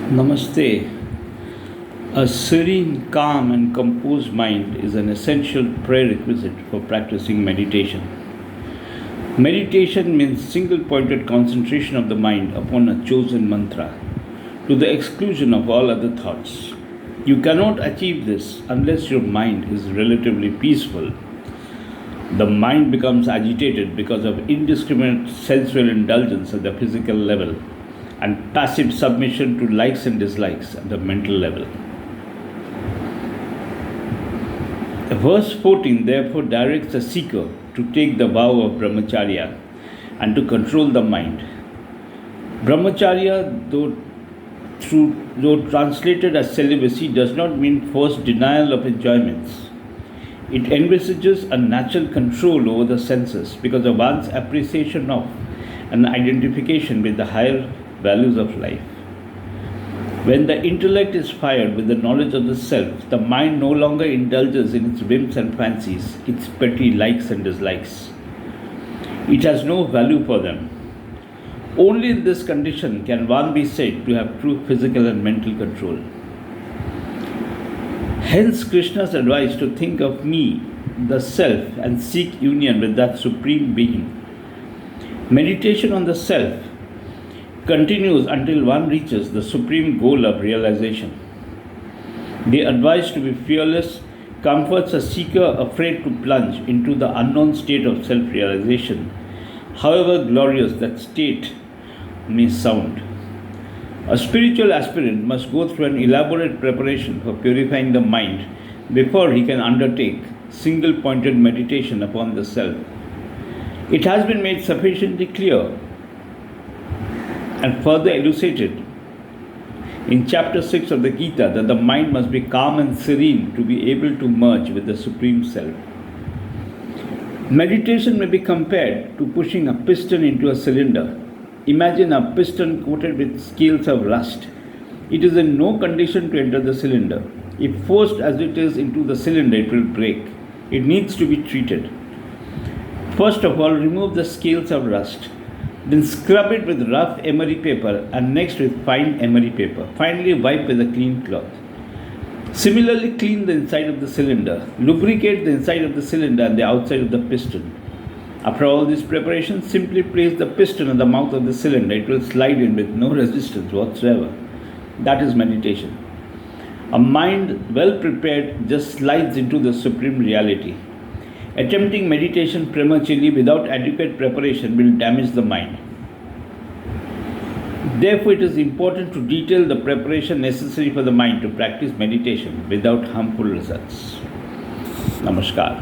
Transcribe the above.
Namaste. A serene, calm, and composed mind is an essential prerequisite for practicing meditation. Meditation means single pointed concentration of the mind upon a chosen mantra, to the exclusion of all other thoughts. You cannot achieve this unless your mind is relatively peaceful. The mind becomes agitated because of indiscriminate sensual indulgence at the physical level and passive submission to likes and dislikes at the mental level. Verse 14 therefore directs the seeker to take the vow of brahmacharya and to control the mind. Brahmacharya, though translated as celibacy, does not mean forced denial of enjoyments. It envisages a natural control over the senses because of one's appreciation of and identification with the higher values of life. When the intellect is fired with the knowledge of the self, the mind no longer indulges in its whims and fancies, its petty likes and dislikes. It has no value for them. Only in this condition can one be said to have true physical and mental control. Hence Krishna's advice to think of me, the self, and seek union with that supreme being. Meditation on the self continues until one reaches the supreme goal of realization. The advice to be fearless comforts a seeker afraid to plunge into the unknown state of self-realization, however glorious that state may sound. A spiritual aspirant must go through an elaborate preparation for purifying the mind before he can undertake single-pointed meditation upon the self. It has been made sufficiently clear and further elucidated in chapter 6 of the Gita that the mind must be calm and serene to be able to merge with the Supreme Self. Meditation may be compared to pushing a piston into a cylinder. Imagine a piston coated with scales of rust. It is in no condition to enter the cylinder. If forced as it is into the cylinder, it will break. It needs to be treated. First of all, remove the scales of rust. Then scrub it with rough emery paper and next with fine emery paper. Finally, wipe with a clean cloth. Similarly, clean the inside of the cylinder. Lubricate the inside of the cylinder and the outside of the piston. After all this preparation, simply place the piston in the mouth of the cylinder. It will slide in with no resistance whatsoever. That is meditation. A mind well prepared just slides into the supreme reality. Attempting meditation prematurely without adequate preparation will damage the mind. Therefore, it is important to detail the preparation necessary for the mind to practice meditation without harmful results. Namaskar.